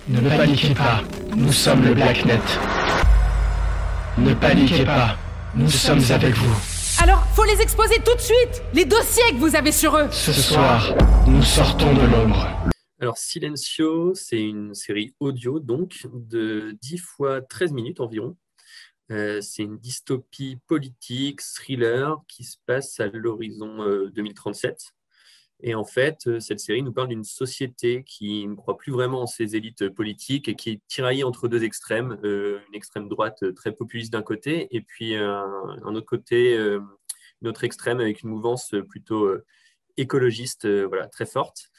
Ne paniquez pas, nous sommes le Blacknet. Ne paniquez pas, nous sommes avec vous. Alors, faut les exposer tout de suite, les dossiers que vous avez sur eux. Ce soir, nous sortons de l'ombre. Alors, Silencio, c'est une série audio, donc, de 10 fois 13 minutes environ. C'est une dystopie politique, thriller, qui se passe à l'horizon 2037. Et en fait, cette série nous parle d'une société qui ne croit plus vraiment en ses élites politiques et qui est tiraillée entre deux extrêmes, une extrême droite très populiste d'un côté et puis un autre côté, une autre extrême avec une mouvance plutôt écologiste voilà, très forte.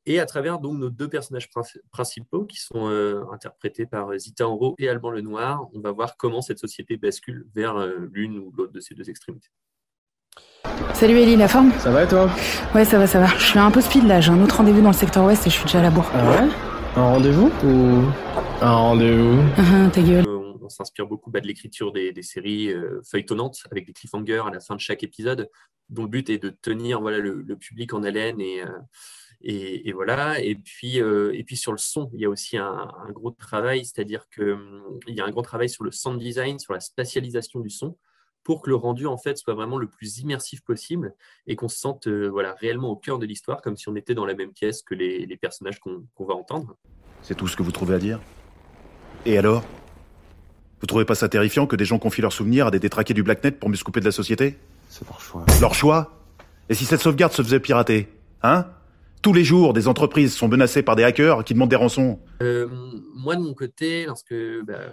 Et à travers donc, nos deux personnages principaux qui sont interprétés par Zita Enro et Alban Lenoir, on va voir comment cette société bascule vers l'une ou l'autre de ces deux extrémités. Salut Ellie, la forme ? Ça va et toi ? Ouais, ça va. Je suis un peu speed là, j'ai un autre rendez-vous dans le secteur ouest et je suis déjà à la bourre. Ah ouais ? Un rendez-vous ou un rendez-vous ? Ta gueule. On s'inspire beaucoup de l'écriture des séries feuilletonnantes avec des cliffhangers à la fin de chaque épisode, dont le but est de tenir voilà, le public en haleine et voilà. Et puis sur le son, il y a aussi un gros travail, c'est-à-dire qu'il y a un gros travail sur le sound design, sur la spatialisation du son, pour que le rendu en fait soit vraiment le plus immersif possible et qu'on se sente voilà, réellement au cœur de l'histoire, comme si on était dans la même pièce que les personnages qu'on va entendre. C'est tout ce que vous trouvez à dire ? Et alors ? Vous trouvez pas ça terrifiant que des gens confient leurs souvenirs à des détraqués du Blacknet pour mieux se couper de la société ? C'est leur choix. Leur choix ? Et si cette sauvegarde se faisait pirater ? Hein ? Tous les jours, des entreprises sont menacées par des hackers qui demandent des rançons. Moi, de mon côté, lorsque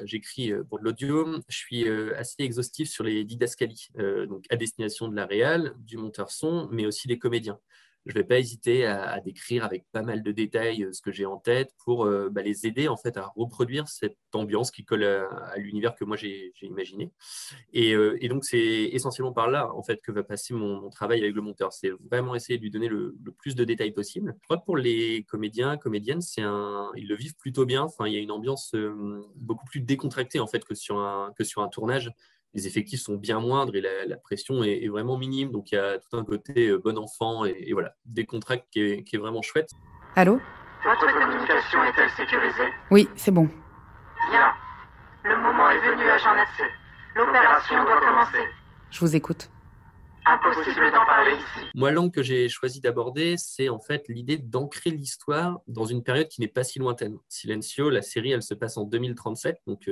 j'écris pour de l'audio, je suis assez exhaustif sur les didascalies, donc à destination de la réal, du monteur son, mais aussi des comédiens. Je ne vais pas hésiter à décrire avec pas mal de détails ce que j'ai en tête pour les aider en fait, à reproduire cette ambiance qui colle à l'univers que moi j'ai imaginé. Et donc, c'est essentiellement par là en fait, que va passer mon travail avec le monteur. C'est vraiment essayer de lui donner le plus de détails possible. Je crois que pour les comédiens, comédiennes, ils le vivent plutôt bien. Enfin, il y a une ambiance beaucoup plus décontractée en fait, que sur un tournage. Les effectifs sont bien moindres et la pression est vraiment minime. Donc, il y a tout un côté bon enfant et voilà, décontracté qui est vraiment chouette. Allô ? Votre communication est-elle sécurisée ? Oui, c'est bon. Bien. Le moment est venu, agent Natsé. L'opération doit commencer. Je vous écoute. Impossible d'en parler ici. Moi, l'angle que j'ai choisi d'aborder, c'est en fait l'idée d'ancrer l'histoire dans une période qui n'est pas si lointaine. Silencio, la série, elle se passe en 2037, donc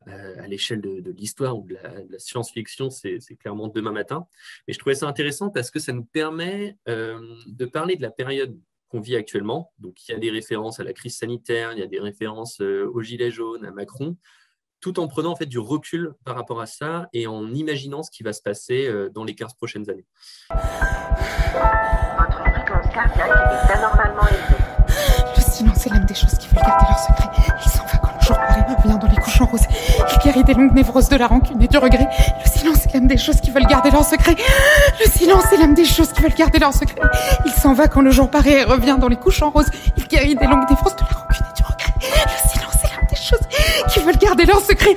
à l'échelle de l'histoire ou de la science-fiction, c'est clairement demain matin. Mais je trouvais ça intéressant parce que ça nous permet de parler de la période qu'on vit actuellement. Donc, il y a des références à la crise sanitaire, il y a des références aux Gilets jaunes, à Macron, tout en prenant en fait du recul par rapport à ça et en imaginant ce qui va se passer dans les 15 prochaines années. Votre fréquence cardiaque est anormalement élevée. Le silence est l'âme des choses qui veulent garder leur secret. Il s'en va quand le jour paraît, revient dans les couches en rose. Il guérit des longues névroses de la rancune et du regret. Le silence est l'âme des choses qui veulent garder leur secret. Le silence est l'âme des choses qui veulent garder leur secret. Il s'en va quand le jour paraît et revient dans les couches en rose. Il guérit des longues névroses de la rancune et du regret. Le silence est l'âme des choses qui veulent garder leur secret.